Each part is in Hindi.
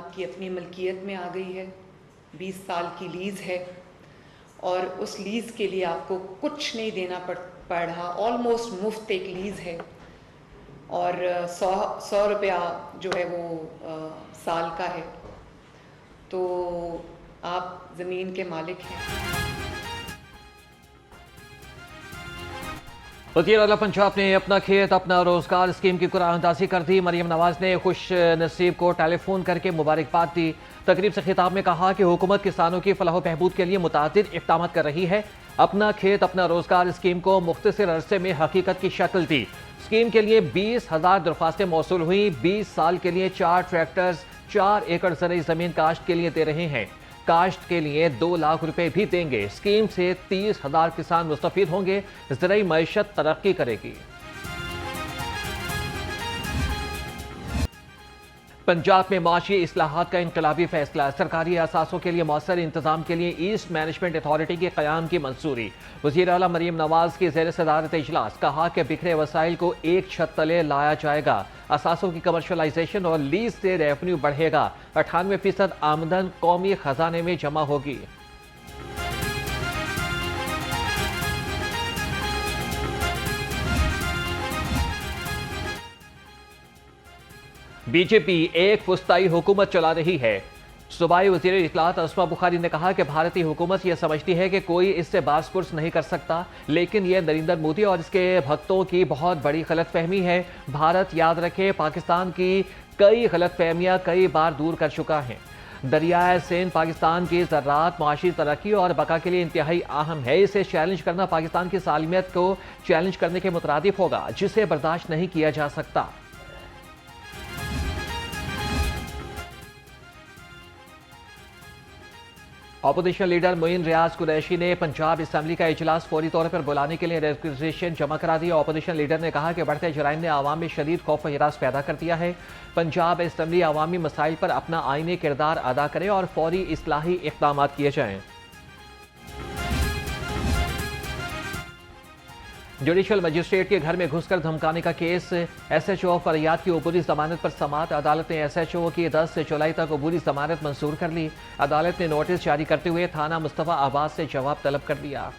आपकी अपनी मलकियत में आ गई है, 20 साल की लीज़ है और उस लीज़ के लिए आपको कुछ नहीं देना पड़ रहा, ऑलमोस्ट मुफ्त एक लीज़ है और 100 रुपया जो है वो साल का है, तो आप ज़मीन के मालिक हैं। वज़ीर आला पंजाब ने अपना खेत अपना रोजगार स्कीम की कुरानंदाजी कर दी। मरियम नवाज ने खुश नसीब को टेलीफोन करके मुबारकबाद दी। तकरीब से खिताब में कहा कि हुकूमत किसानों की फलाह बहबूद के लिए मुतादिद इक़दाम कर रही है। अपना खेत अपना रोजगार स्कीम को मुख्तसर अरसे में हकीकत की शक्ल दी। स्कीम के लिए 20,000 दरख्वास्तें मौसूल हुई। 20 साल के लिए 4 ट्रैक्टर्स 4 एकड़ ज़रई ज़मीन काश्त के लिए दे रहे हैं। काश्त के लिए 2 लाख रुपए भी देंगे। स्कीम से 30,000 किसान मुस्तफीद होंगे। ज़रई मईशत तरक्की करेगी। पंजाब में माशी इस्लाहात का इनकलाबी फैसला। सरकारी असासों के लिए मौसर इंतजाम के लिए ईस्ट मैनेजमेंट अथॉरिटी के क़याम की मंजूरी। वज़ीर आला मरियम नवाज की ज़ेर सदारत इजलास। कहा कि बिखरे वसाइल को एक छत तले लाया जाएगा। असासों की कमर्शलाइजेशन और लीज से रेवन्यू बढ़ेगा। 98% आमदन कौमी खजाने में जमा होगी। बीजेपी एक फुस्ताई हुकूमत चला रही है। सूबाई वज़ीर इत्तलात अस्मा बुखारी ने कहा कि भारतीय हुकूमत यह समझती है कि कोई इससे बासपुर्स नहीं कर सकता, लेकिन यह नरेंद्र मोदी और इसके भक्तों की बहुत बड़ी गलतफहमी है। भारत याद रखे, पाकिस्तान की कई गलतफहमियां कई बार दूर कर चुका है। दरियाए सिंध पाकिस्तान की ज़राअत, माशी तरक्की और बका के लिए इंतहाई अहम है। इसे चैलेंज करना पाकिस्तान की सालमियत को चैलेंज करने के मुतरादिफ होगा, जिसे बर्दाश्त नहीं किया जा सकता। अपोजिशन लीडर मोइन रियाज कुरैशी ने पंजाब असम्बली का इजलास फौरी तौर पर बुलाने के लिए रिक्वेजिशन जमा करा दी। अपोजिशन लीडर ने कहा कि बढ़ते जराइम ने आवाम में शदीद खौफ व हिरास पैदा कर दिया है। पंजाब असम्बली अवामी मसाइल पर अपना आईनी किरदार अदा करे और फौरी इस्लाही इक़दाम किए जाएं। जुडिशल मजिस्ट्रेट के घर में घुसकर धमकाने का केस। SHO फरियाद की अबूरी जमानत पर समाअत। अदालत ने SHO की 10 जुलाई तक अबूरी जमानत मंजूर कर ली। अदालत ने नोटिस जारी करते हुए थाना मुस्तफा आबाद से जवाब तलब कर लिया।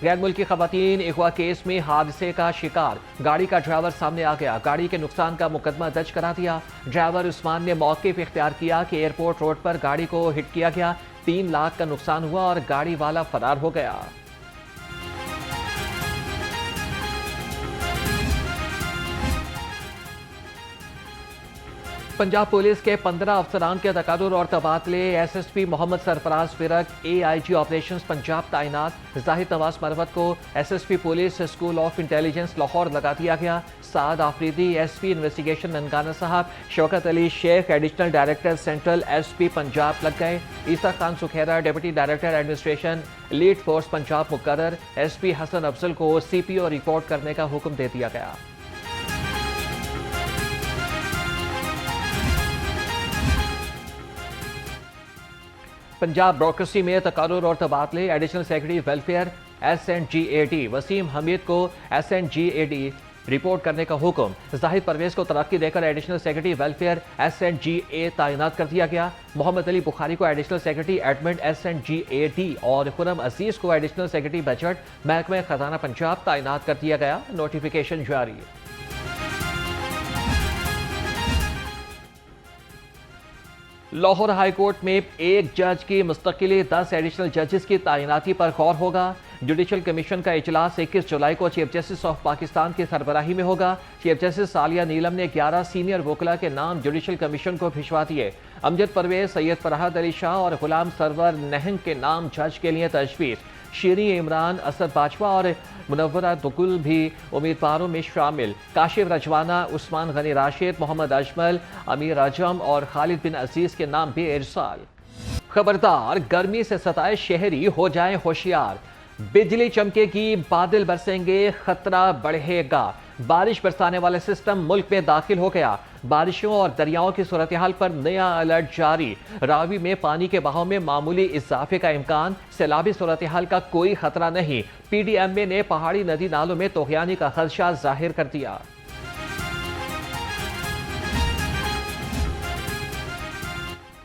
गैर मुल्की खवातीन अगवा केस में हादसे का शिकार। गाड़ी का ड्राइवर सामने आ गया। गाड़ी के नुकसान का मुकदमा दर्ज करा दिया। ड्राइवर उस्मान ने मौके पर इख्तियार किया कि एयरपोर्ट रोड पर गाड़ी को हिट किया गया। 3 लाख का नुकसान हुआ और गाड़ी वाला फरार हो गया। पंजाब पुलिस के 15 अफसरान के तकादुर और तबादले। SSP मोहम्मद सरफराज फिरक AIG ऑपरेशंस पंजाब तैनात। जाहिद नवाज मरवत को SSP police school of intelligence Lahore लगा दिया गया। Saad Afridi SP investigation Nankana Sahib. Shaukat Ali Sheikh additional director central SP Punjab लग गए। Isa Khan Sukhera deputy director administration elite force Punjab मुकर्रर। SP हसन अफजल को CPO रिपोर्ट करने का हुक्म दे दिया गया। पंजाब ब्यूरोक्रेसी में तकारुर और तबादले। Additional secretary welfare SNGAD Wasim Hamid को SNGAD रिपोर्ट करने का हुक्म। जाहिद परवेज को तरक्की देकर एडिशनल सेक्रेटरी वेलफेयर SNGA तैनात कर दिया गया। मोहम्मद अली बुखारी को एडिशनल सेक्रेटरी एडमिन SNGAD और खुरम अजीज को एडिशनल सेक्रेटरी बजट महकमे खजाना पंजाब तैनात कर दिया गया। नोटिफिकेशन जारी। लाहौर हाई कोर्ट में एक जज की मुस्तकिली 10 एडिशनल जजेस की तैनाती पर गौर होगा। जुडिशल कमीशन का इजलास 21 जुलाई को चीफ जस्टिस ऑफ पाकिस्तान की सरबराही में होगा। चीफ जस्टिस सालिया नीलम ने 11 सीनियर वकला के नाम जुडिशल कमीशन को भिजवा दिए। अमजद परवेज, सैयद फरहाद अली शाह और गुलाम सरवर नहंग के नाम जज के लिए तजवीज़। शीरी इमरान, असद बाजवा और मुनव्वरा दुगुल भी उम्मीदवारों में शामिल। काशिफ रजवाना, उस्मान गनी राशिद, मोहम्मद अजमल, अमीर अजम और खालिद बिन अजीज के नाम भी इरसाल। खबरदार, गर्मी से सताए शहरी हो जाएं होशियार। बिजली चमकेगी, बादल बरसेंगे, खतरा बढ़ेगा। बारिश बरसाने वाला सिस्टम मुल्क में दाखिल हो गया। बारिशों और दरियाओं की सूरत हाल पर नया अलर्ट जारी। रावी में पानी के बहाव में मामूली इजाफे का इम्कान, सैलाबी सूरत हाल का कोई खतरा नहीं। PDMA ने पहाड़ी नदी नालों में तोहियानी का खदशा जाहिर कर दिया।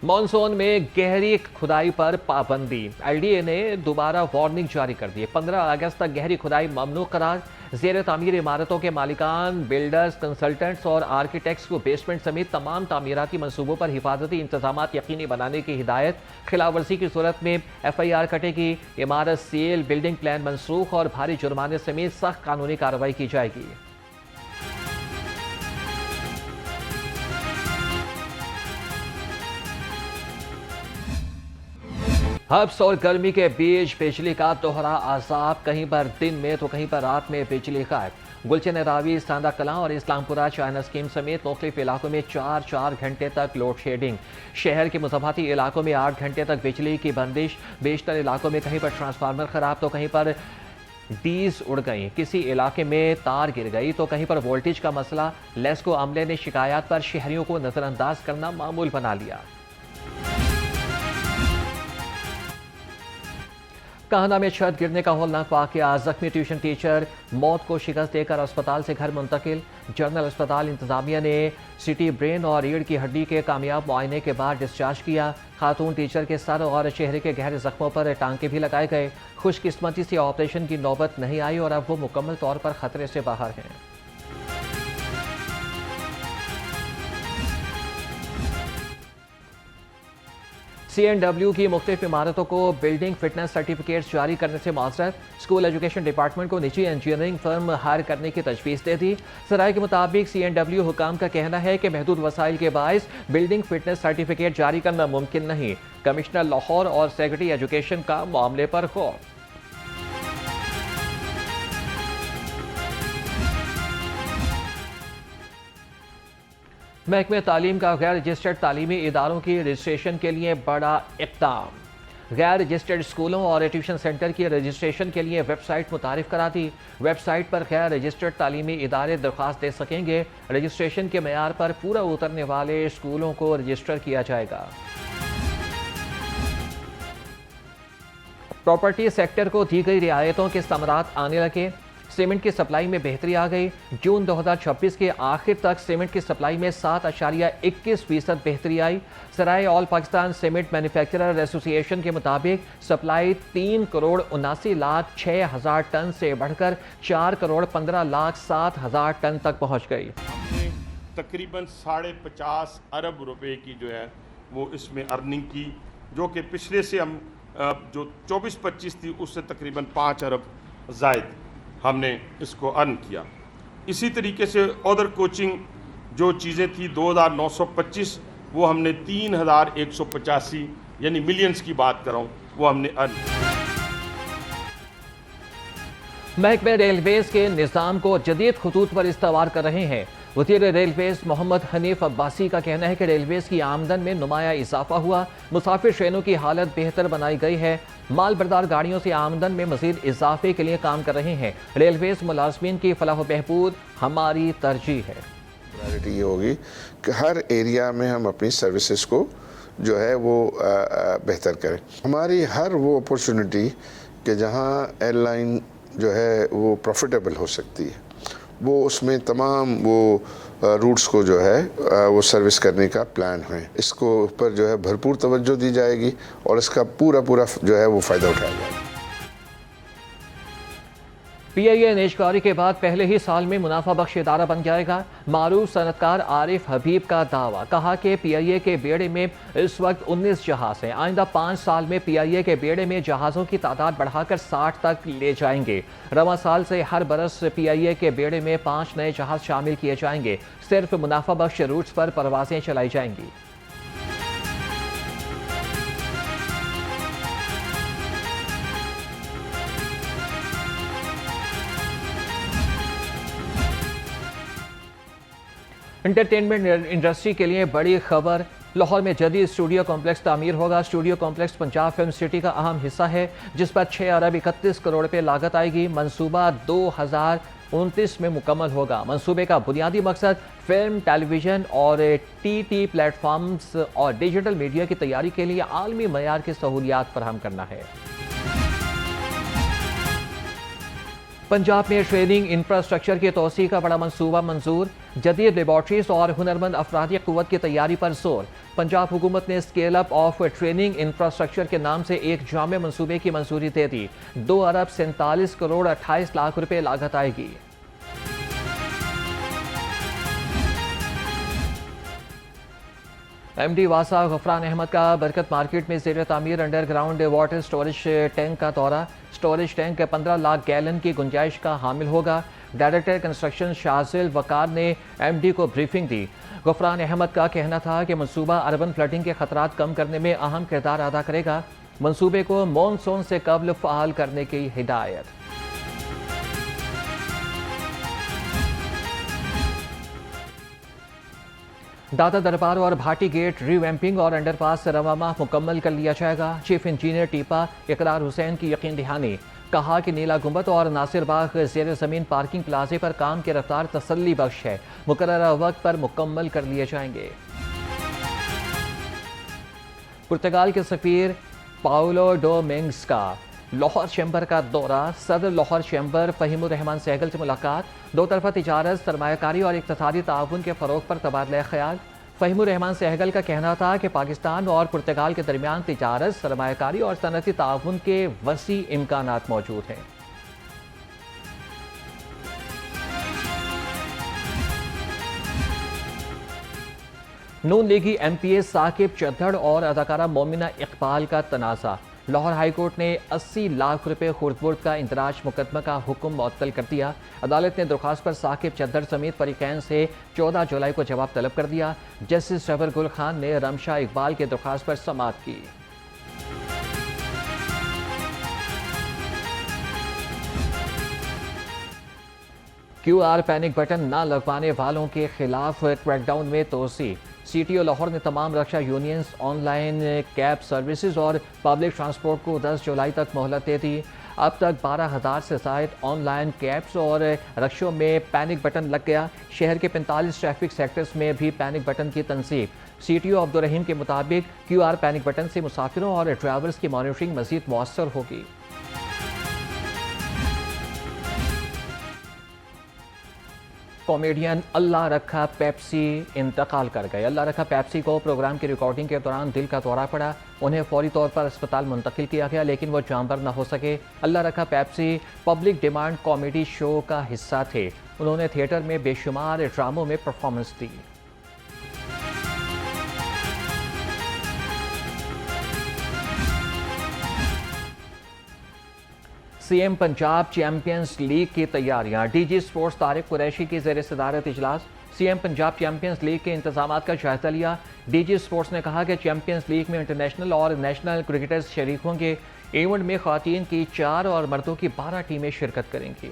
मॉनसून में गहरी खुदाई पर पाबंदी। LDA ने दोबारा वार्निंग जारी कर दी। 15 अगस्त तक गहरी खुदाई ममनू करार। ज़ेर तामीर इमारतों के मालिकान, बिल्डर्स, कंसल्टेंट्स और आर्किटेक्ट्स को बेसमेंट समेत तमाम तामीराती मनसूबों पर हिफाजती इंतजाम यकीनी बनाने की हिदायत। खिलाफ वर्जी की सूरत में FIR कटेगी। इमारत सील, बिल्डिंग प्लान मनसूख और भारी जुर्माने समेत सख्त कानूनी कार्रवाई की जाएगी। हब्स और गर्मी के बीच बिजली का दोहरा अजाब, कहीं पर दिन में तो कहीं पर रात में बिजली गायब। गुलशन रावी, सांदा कलां और इस्लामपुरा चाइना स्कीम समेत मुख्तलिफ इलाकों में 4-4 घंटे तक लोड शेडिंग। शहर के मुतफाती इलाकों में 8 घंटे तक बिजली की बंदिश। बेशतर इलाकों में कहीं पर ट्रांसफार्मर खराब तो कहीं पर डीज उड़ गई। किसी इलाके में तार गिर गई तो कहीं पर वोल्टेज का मसला। लेस्को अमले ने शिकायत पर शहरियों को नजरअंदाज करना मामूल बना लिया। काहना में छत गिरने का हौलनाक वाकया। जख्मी ट्यूशन टीचर मौत को शिकस्त देकर अस्पताल से घर मुंतकिल। जनरल अस्पताल इंतजामिया ने सिटी ब्रेन और रीढ़ की हड्डी के कामयाब मुआयने के बाद डिस्चार्ज किया। खातून टीचर के सर और चेहरे के गहरे जख्मों पर टांके भी लगाए गए। खुशकिस्मती से ऑपरेशन की नौबत नहीं आई और अब वो मुकम्मल तौर पर खतरे से बाहर हैं। CNW की मुख्तलिफ इमारतों को बिल्डिंग फिटनेस सर्टिफिकेट्स जारी करने से माजरत। स्कूल एजुकेशन डिपार्टमेंट को निजी इंजीनियरिंग फर्म हायर करने की तजवीज़ दे दी। सराय के मुताबिक CNW हुकाम का कहना है कि महदूद वसाइल के बायस बिल्डिंग फिटनेस सर्टिफिकेट जारी करना मुमकिन नहीं। कमिश्नर लाहौर और सेक्रेटरी एजुकेशन का मामले पर गौर। महकमे तालीम का गैर रजिस्टर्ड तालीमी इदारों की रजिस्ट्रेशन के लिए बड़ा इक़दाम। गैर रजिस्टर्ड स्कूलों और ट्यूशन सेंटर की रजिस्ट्रेशन के लिए वेबसाइट मुतारिफ करा दी। वेबसाइट पर गैर रजिस्टर्ड तालीमी इदारे दरख्वास्त दे सकेंगे। रजिस्ट्रेशन के मेयार पर पूरा उतरने वाले स्कूलों को रजिस्टर किया जाएगा। प्रॉपर्टी सेक्टर को दी गई रियायतों के समरात आने लगे। सीमेंट की सप्लाई में बेहतरी आ गई। जून 2026 के आखिर तक सीमेंट की सप्लाई में 7.21% बेहतरी आई। सराय all Pakistan cement manufacturer association के मुताबिक सप्लाई 3,79,06,000 टन से बढ़कर 4,15,07,000 टन तक पहुंच गई। हमने तकरीबन 50.5 अरब रुपए की जो है वो इसमें अर्निंग की, जो कि पिछले से हम जो 24-25 थी उससे तकरीबन 5 अरब ज़ायद हमने इसको अर्न किया। इसी तरीके से अदर कोचिंग जो चीज़ें थी 2,925 वो हमने 3,185 यानी मिलियंस की बात कर रहा हूँ वो हमने अर्न। महकमे रेलवेज के निज़ाम को जदीद खतूत पर इस्तेमाल कर रहे हैं। वज़ीर रेलवेज मोहम्मद हनीफ अब्बासी का कहना है कि रेलवेज की आमदन में नुमाया इजाफा हुआ। मुसाफिर ट्रेनों की हालत बेहतर बनाई गई है। माल बरदार गाड़ियों से आमदन में मजीद इजाफे के लिए काम कर रहे हैं। रेलवेज मुलाजमीन की फलाह बहबूद हमारी तरजीह है। प्रायोरिटी ये होगी कि हर एरिया में हम अपनी सर्विसेज को जो है वो बेहतर करें। हमारी हर वो अपॉर्चुनिटी कि जहाँ एयरलाइन जो है वो प्रॉफिटेबल हो सकती है, वो उसमें तमाम वो रूट्स को जो है वो सर्विस करने का प्लान है। इसको ऊपर जो है भरपूर तवज्जो दी जाएगी और इसका पूरा जो है वो फ़ायदा उठाया जाएगा। PIA नेशकारी के बाद पहले ही साल में मुनाफा बख्श इदारा बन जाएगा। मारूफ सनतकार आरिफ हबीब का दावा। कहा कि PIA के बेड़े में इस वक्त 19 जहाज हैं। आइंदा 5 साल में PIA के बेड़े में जहाज़ों की तादाद बढ़ाकर 60 तक ले जाएंगे। रवां साल से हर बरस PIA के बेड़े में 5 नए जहाज शामिल किए जाएंगे। सिर्फ मुनाफा बख्श रूट्स पर परवाजें चलाई जाएंगी। एंटरटेनमेंट इंडस्ट्री के लिए बड़ी खबर। लाहौर में जदीद स्टूडियो कॉम्प्लेक्स तामीर होगा। Studio complex Punjab film city का अहम हिस्सा है, जिस पर 6 अरब 31 करोड़ रुपए लागत आएगी। मंसूबा 2029 में मुकम्मल होगा। मंसूबे का बुनियादी मकसद फिल्म, टेलीविजन और टीटी प्लेटफॉर्म्स और डिजिटल मीडिया की तैयारी के लिए आलमी मयार की सहूलियात फराहम करना है। पंजाब में ट्रेनिंग इंफ्रास्ट्रक्चर की तोसी का बड़ा मंसूबा मंजूर। जदीद लेबॉर्ट्रीज और हुनरमंद अफरादी क़ुव्वत की तैयारी पर जोर। पंजाब हुकूमत ने scale up of training infrastructure के नाम से एक जामे मंसूबे की मंजूरी दे दी। 2 अरब 47 करोड़ 28 लाख रुपए लागत आएगी। MD वासा गफरान अहमद का बरकत मार्केट में ज़ेर तामीर अंडरग्राउंड वाटर स्टोरेज टैंक का दौरा। स्टोरेज टैंक 15 लाख गैलन की गुंजाइश का हामिल होगा। डायरेक्टर कंस्ट्रक्शन शाजिल वकार ने MD को ब्रीफिंग दी। गफरान अहमद का कहना था कि मंसूबा अर्बन फ्लडिंग के खतरात कम करने में अहम किरदार अदा करेगा। मंसूबे को मानसून से कबल फ़आल करने की हिदायत। दादा दरबार और भाटी गेट रीवैम्पिंग और अंडरपास रवा माह मुकम्मल कर लिया जाएगा। चीफ इंजीनियर टीपा इकरार हुसैन की यकीन दहानी। कहा कि नीला गुंबद और नासिर बाग ज़ेर ज़मीन पार्किंग प्लाजे पर काम की रफ्तार तसल्ली बख्श है, मुकर्ररा वक्त पर मुकम्मल कर लिए जाएंगे। पुर्तगाल के सफीर पाउलो डोमिंग्स का लाहौर चैम्बर का दौरा। सदर लाहौर चैम्बर फ़हीमुर रहमान सहगल से मुलाकात। 2 तरफ़ा तिजारत, सरमायाकारी और इक़्तिसादी ताउन के फ़रोग़ पर तबादला ख्याल। फ़हीमुर रहमान सहगल का कहना था कि पाकिस्तान और पुर्तगाल के दरमियान तिजारत, सरमायाकारी और सनअती ताउन के वसी इम्कानात मौजूद हैं। नून लीगी MPA साकिब चद्दड़ और अदाकारा मोमिना इकबाल का तनाज़ा। लाहौर हाईकोर्ट ने 80 लाख रुपए खुर्द-बुर्द का इंदराज मुकदमा का हुक्म मुअत्तल कर दिया। अदालत ने दरख्वास्त पर साकिब चद्दड़ समेत फरीकैन से 14 जुलाई को जवाब तलब कर दिया। जस्टिस जबर गुल खान ने रमशा इकबाल की दरख्वास्त पर समाअत की। QR पैनिक बटन न लगवाने वालों के खिलाफ क्रैकडाउन में तोसी। CTO लाहौर ने तमाम रक्षा यूनियंस, ऑनलाइन कैब सर्विसेज और पब्लिक ट्रांसपोर्ट को 10 जुलाई तक मोहलत दे दी। अब तक 12,000 से ज़ायद ऑनलाइन कैब्स और रक्षों में पैनिक बटन लग गया। शहर के 45 ट्रैफिक सेक्टर्स में भी पैनिक बटन की तनसीब। CTO अब्दुर्रहीम के मुताबिक QR पैनिक बटन से मुसाफिरों और ड्राइवर्स की मॉनिटरिंग मज़ीद मौसर होगी। कॉमेडियन अल्लाह रखा पेप्सी इंतकाल कर गए। अल्लाह रखा पेप्सी को प्रोग्राम की रिकॉर्डिंग के दौरान दिल का दौरा पड़ा। उन्हें फौरी तौर पर अस्पताल मुंतकिल किया गया, लेकिन वो जानबर न हो सके। अल्लाह रखा Pepsi public demand comedy show का हिस्सा थे। उन्होंने थिएटर में बेशुमार ड्रामों में परफॉर्मेंस दी। CM पंजाब चैंपियंस लीग की तैयारियां। DG स्पोर्ट्स तारिक कुरैशी की ज़ेर सदारत इजलास। CM पंजाब चैंपियंस लीग के इंतजामात का जायजा लिया। DG स्पोर्ट्स ने कहा कि चैंपियंस लीग में इंटरनेशनल और नेशनल क्रिकेटर्स शरीक होंगे। इवेंट में ख़वातीन की 4 और मर्दों की 12 टीमें शिरकत करेंगी।